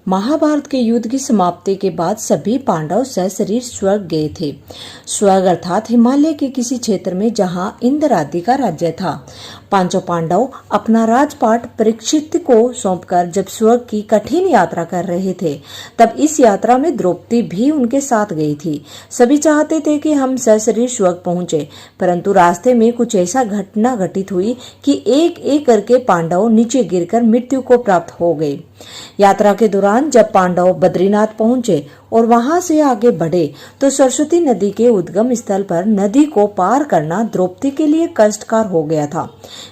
महाभारत के युद्ध की समाप्ति के बाद सभी पांडव सशरीर स्वर्ग गए थे। स्वर्ग अर्थात हिमालय के किसी क्षेत्र में जहां इंद्र आदि का राज्य था। पांचों पांडव अपना राजपाट परीक्षित को सौंपकर जब स्वर्ग की कठिन यात्रा कर रहे थे, तब इस यात्रा में द्रौपदी भी उनके साथ गई थी। सभी चाहते थे कि हम सशरीर स्वर्ग पहुंचे, परंतु रास्ते में कुछ ऐसा घटना घटित हुई कि एक एक करके पांडव नीचे गिरकर मृत्यु को प्राप्त हो गए। यात्रा के दौरान जब पांडव बद्रीनाथ पहुंचे और वहां से आगे बढ़े, तो सरस्वती नदी के उद्गम स्थल पर नदी को पार करना द्रौपदी के लिए कष्टकर हो गया था।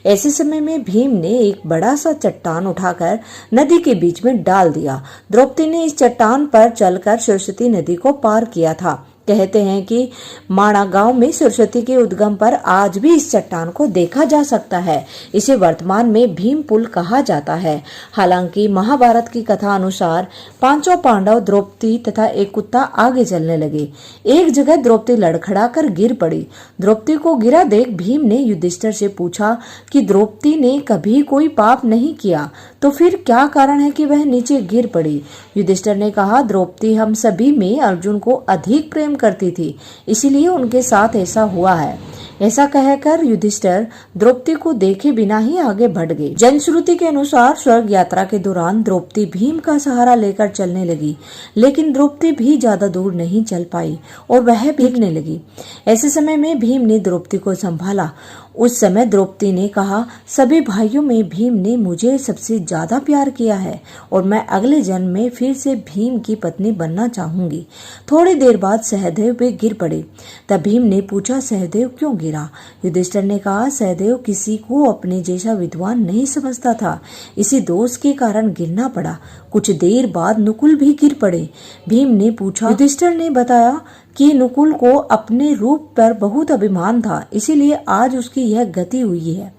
ऐसे समय में भीम ने एक बड़ा सा चट्टान उठाकर नदी के बीच में डाल दिया। द्रौपदी ने इस चट्टान पर चलकर सरस्वती नदी को पार किया था। कहते हैं कि माणा गांव में सरस्वती के उद्गम पर आज भी इस चट्टान को देखा जा सकता है। इसे वर्तमान में भीम पुल कहा जाता है। हालांकि महाभारत की कथा अनुसार पांचों पांडव, द्रौपदी तथा एक कुत्ता आगे चलने लगे। एक जगह द्रौपदी लड़खड़ाकर गिर पड़ी। द्रौपदी को गिरा देख भीम ने युधिष्ठिर से पूछा कि द्रौपदी ने कभी कोई पाप नहीं किया, तो फिर क्या कारण है कि वह नीचे गिर पड़ी। युधिष्ठिर ने कहा, द्रौपदी हम सभी में अर्जुन को अधिक प्रेम करती थी, इसीलिए उनके साथ ऐसा हुआ है। ऐसा कहकर युधिष्ठिर द्रौपदी को देखे बिना ही आगे बढ़ गए। जनश्रुति के अनुसार स्वर्ग यात्रा के दौरान द्रौपदी भीम का सहारा लेकर चलने लगी, लेकिन द्रौपदी भी ज्यादा दूर नहीं चल पाई और वह भीगने लगी। ऐसे समय में भीम ने द्रौपदी को संभाला। उस समय द्रौपदी ने कहा, सभी भाइयों में भीम ने मुझे सबसे ज्यादा प्यार किया है और मैं अगले जन्म में फिर से भीम की पत्नी बनना चाहूंगी। थोड़ी देर बाद सहदेव भी गिर पड़े। तब भीम ने पूछा, सहदेव क्यों गिरा? युधिष्ठिर ने कहा, सहदेव किसी को अपने जैसा विद्वान नहीं समझता था, इसी दोष के कारण गिरना पड़ा। कुछ देर बाद नकुल भी गिर पड़े। भीम ने पूछा, युधिष्ठिर ने बताया कि नकुल को अपने रूप पर बहुत अभिमान था, इसीलिए आज उसकी यह गति हुई है।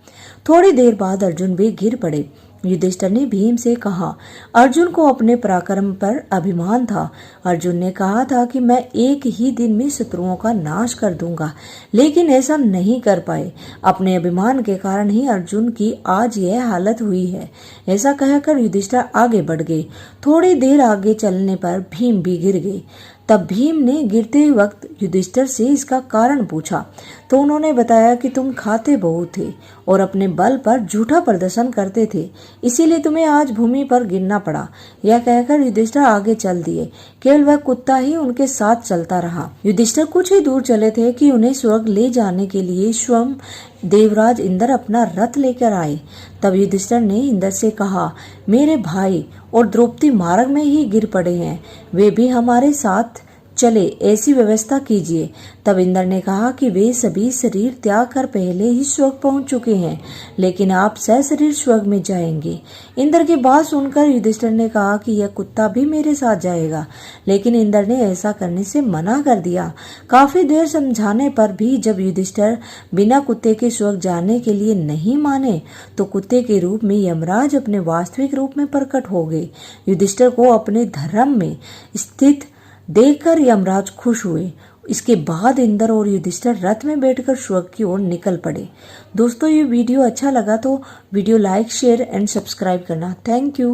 थोड़ी देर बाद अर्जुन भी गिर पड़े। युधिष्ठिर ने भीम से कहा, अर्जुन को अपने पराक्रम पर अभिमान था। अर्जुन ने कहा था कि मैं एक ही दिन में शत्रुओं का नाश कर दूंगा, लेकिन ऐसा नहीं कर पाए। अपने अभिमान के कारण ही अर्जुन की आज यह हालत हुई है। ऐसा कहकर युधिष्ठिर आगे बढ़ गए। थोड़ी देर आगे चलने पर भीम भी गिर गए। तब भीम ने गिरते वक्त युधिष्ठिर से इसका कारण पूछा, तो उन्होंने बताया कि तुम खाते बहुत थे और अपने बल पर झूठा प्रदर्शन करते थे, इसीलिए तुम्हें आज भूमि पर गिरना पड़ा। यह कहकर युधिष्ठिर आगे चल दिए। केवल वह कुत्ता ही उनके साथ चलता रहा। युधिष्ठिर कुछ ही दूर चले थे कि उन्हें स्वर्ग ले जाने के लिए स्वयं देवराज इंद्र अपना रथ लेकर आए। तब युधिष्ठिर ने इंद्र से कहा, मेरे भाई और द्रौपदी मार्ग में ही गिर पड़े हैं, वे भी हमारे साथ चले, ऐसी व्यवस्था कीजिए। तब इंद्र ने कहा कि वे सभी शरीर त्याग कर पहले ही स्वर्ग पहुंच चुके हैं, लेकिन आप सशरीर स्वर्ग में जाएंगे। इंद्र की बात सुनकर युधिष्ठिर ने कहा कि यह कुत्ता भी मेरे साथ जाएगा, लेकिन इंद्र ने ऐसा करने से मना कर दिया। काफी देर समझाने पर भी जब युधिष्ठिर बिना कुत्ते के स्वर्ग जाने के लिए नहीं माने, तो कुत्ते के रूप में यमराज अपने वास्तविक रूप में प्रकट हो गए। युधिष्ठिर को अपने धर्म में स्थित देखकर यमराज खुश हुए। इसके बाद इंद्र और युधिष्ठिर रथ में बैठकर स्वर्ग की ओर निकल पड़े। दोस्तों, ये वीडियो अच्छा लगा तो video like, share and subscribe करना। Thank you.